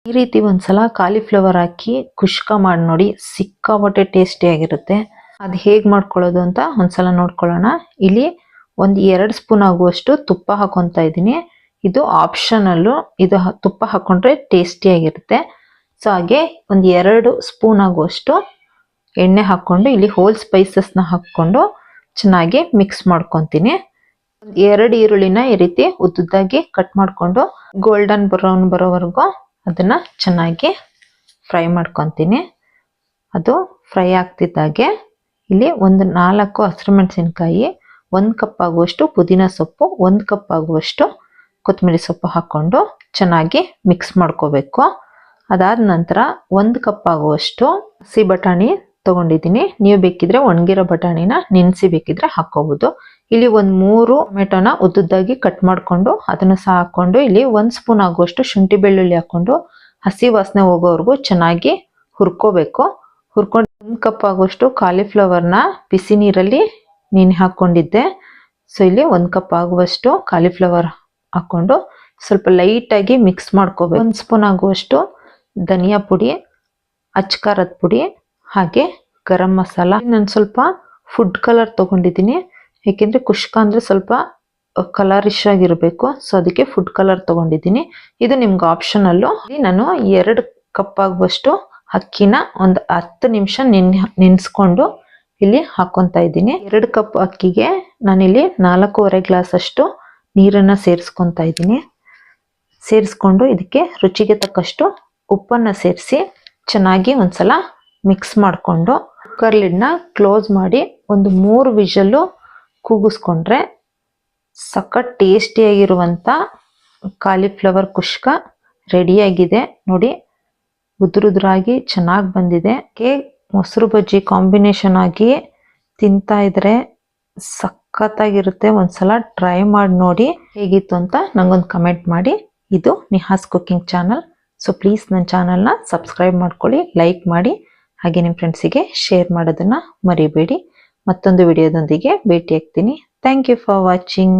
ಈ ರೀತಿ ಒಂದ್ಸಲ ಕಾಲಿಫ್ಲವರ್ ಹಾಕಿ ಕುಷ್ಕ ಮಾಡಿ ನೋಡಿ, ಸಿಕ್ಕಾಪಟ್ಟೆ ಟೇಸ್ಟಿ ಆಗಿರುತ್ತೆ. ಅದು ಹೇಗೆ ಮಾಡ್ಕೊಳ್ಳೋದು ಅಂತ ಒಂದ್ಸಲ ನೋಡ್ಕೊಳ್ಳೋಣ. ಇಲ್ಲಿ 2 ಸ್ಪೂನ್ ಆಗುವಷ್ಟು ತುಪ್ಪ ಹಾಕೊತಾ ಇದ್ದೀನಿ. ಇದು ಆಪ್ಷನಲ್ಲು, ಇದು ತುಪ್ಪ ಹಾಕೊಂಡ್ರೆ ಟೇಸ್ಟಿ ಆಗಿರುತ್ತೆ. ಸೊ ಹಾಗೆ 2 ಸ್ಪೂನ್ ಆಗುವಷ್ಟು ಎಣ್ಣೆ ಹಾಕೊಂಡು ಇಲ್ಲಿ ಹೋಲ್ ಸ್ಪೈಸಸ್ನ ಹಾಕ್ಕೊಂಡು ಚೆನ್ನಾಗಿ ಮಿಕ್ಸ್ ಮಾಡ್ಕೊತೀನಿ. 2 ಈರುಳ್ಳಿನ ಈ ರೀತಿ ಉದ್ದುದ್ದಾಗಿ ಕಟ್ ಮಾಡ್ಕೊಂಡು ಗೋಲ್ಡನ್ ಬ್ರೌನ್ ಬರೋವರೆಗೂ ಅದನ್ನ ಚೆನ್ನಾಗಿ ಫ್ರೈ ಮಾಡ್ಕೊತೀನಿ. ಅದು ಫ್ರೈ ಆಗ್ತಿದ್ದಾಗೆ ಇಲ್ಲಿ 4 ಹಸಿರುಮೆಣಸಿನಕಾಯಿ, 1 ಕಪ್ ಆಗುವಷ್ಟು ಪುದೀನ ಸೊಪ್ಪು, 1 ಕಪ್ ಆಗುವಷ್ಟು ಕೊತ್ತಂಬರಿ ಸೊಪ್ಪು ಹಾಕೊಂಡು ಚೆನ್ನಾಗಿ ಮಿಕ್ಸ್ ಮಾಡ್ಕೋಬೇಕು. ಅದಾದ ನಂತರ 1 ಕಪ್ ಆಗುವಷ್ಟು ಹಸಿ ಬಟಾಣಿ ತಗೊಂಡಿದ್ದೀನಿ. ನೀವು ಬೇಕಿದ್ರೆ ಒಣಗಿರೋ ಬಟಾಣಿನ ನೆನೆಸಿ ಬೇಕಿದ್ರೆ ಹಾಕೋಬಹುದು. ಇಲ್ಲಿ 3 ಟೊಮೆಟೊನ ಉದ್ದುದ್ದಾಗಿ ಕಟ್ ಮಾಡ್ಕೊಂಡು ಅದನ್ನು ಸಹ ಹಾಕೊಂಡು ಇಲ್ಲಿ 1 ಸ್ಪೂನ್ ಆಗುವಷ್ಟು ಶುಂಠಿ ಬೆಳ್ಳುಳ್ಳಿ ಹಾಕೊಂಡು ಹಸಿ ವಾಸನೆ ಹೋಗೋವರೆಗೂ ಚೆನ್ನಾಗಿ ಹುರ್ಕೋಬೇಕು. ಹುರ್ಕೊಂಡು 1 ಕಪ್ ಆಗುವಷ್ಟು ಕಾಲಿಫ್ಲವರ್ನ ಬಿಸಿ ನೀರಲ್ಲಿ ನೆನೆ ಹಾಕೊಂಡಿದ್ದೆ. ಸೊ ಇಲ್ಲಿ 1 ಕಪ್ ಆಗುವಷ್ಟು ಕಾಲಿಫ್ಲವರ್ ಹಾಕೊಂಡು ಸ್ವಲ್ಪ ಲೈಟಾಗಿ ಮಿಕ್ಸ್ ಮಾಡ್ಕೋಬೇಕು. 1 ಸ್ಪೂನ್ ಆಗುವಷ್ಟು ಧನಿಯಾ ಪುಡಿ, ಅಚ್ಕಾರದ ಪುಡಿ, ಹಾಗೆ ಗರಂ ಮಸಾಲ. ನಾನು ಸ್ವಲ್ಪ ಫುಡ್ ಕಲರ್ ತಗೊಂಡಿದ್ದೀನಿ, ಏಕೆಂದರೆ ಕುಷ್ಕ ಅಂದರೆ ಸ್ವಲ್ಪ ಕಲರಿಶ್ ಆಗಿರಬೇಕು. ಸೊ ಅದಕ್ಕೆ ಫುಡ್ ಕಲರ್ ತಗೊಂಡಿದ್ದೀನಿ. ಇದು ನಿಮ್ಗೆ ಆಪ್ಷನಲ್ಲು. ನಾನು 2 ಕಪ್ ಆಗುವಷ್ಟು ಅಕ್ಕಿನ 10 ನಿಮಿಷ ನೆನೆಸ್ಕೊಂಡು ಇಲ್ಲಿ ಹಾಕೊತಾ ಇದ್ದೀನಿ. 2 ಕಪ್ ಅಕ್ಕಿಗೆ ನಾನಿಲ್ಲಿ 4.5 ಗ್ಲಾಸ್ ಅಷ್ಟು ನೀರನ್ನು ಸೇರಿಸ್ಕೊತಾ ಇದ್ದೀನಿ. ಸೇರಿಸ್ಕೊಂಡು ಇದಕ್ಕೆ ರುಚಿಗೆ ತಕ್ಕಷ್ಟು ಉಪ್ಪನ್ನು ಸೇರಿಸಿ ಚೆನ್ನಾಗಿ ಒಂದ್ಸಲ ಮಿಕ್ಸ್ ಮಾಡಿಕೊಂಡು ಕುಕ್ಕರ್ ಲಿಡ್ನ ಕ್ಲೋಸ್ ಮಾಡಿ 3 ವಿಷಲ್ಲು ಕೂಗಿಸ್ಕೊಂಡ್ರೆ ಸಖತ್ ಟೇಸ್ಟಿಯಾಗಿರುವಂಥ ಕಾಲಿಫ್ಲವರ್ ಕುಷ್ಕ ರೆಡಿಯಾಗಿದೆ. ನೋಡಿ, ಉದುರುದುರಾಗಿ ಚೆನ್ನಾಗಿ ಬಂದಿದೆ. ಮೊಸರು ಬಜ್ಜಿ ಕಾಂಬಿನೇಷನ್ ಆಗಿ ತಿಂತಾ ಇದ್ರೆ ಸಖತ್ತಾಗಿರುತ್ತೆ. ಒಂದ್ಸಲ ಟ್ರೈ ಮಾಡಿ ನೋಡಿ ಹೇಗಿತ್ತು ಅಂತ ನಂಗೊಂದು ಕಮೆಂಟ್ ಮಾಡಿ. ಇದು Nihas cooking channel. So please ನನ್ನ ಚಾನಲ್ನ ಸಬ್ಸ್ಕ್ರೈಬ್ ಮಾಡ್ಕೊಳ್ಳಿ, ಲೈಕ್ ಮಾಡಿ, ಹಾಗೆ ನಿಮ್ಮ ಫ್ರೆಂಡ್ಸಿಗೆ ಶೇರ್ ಮಾಡೋದನ್ನು ಮರಿಬೇಡಿ. ಮತ್ತೊಂದು ವಿಡಿಯೋದೊಂದಿಗೆ ಭೇಟಿ ಆಗ್ತೀನಿ. Thank you for watching.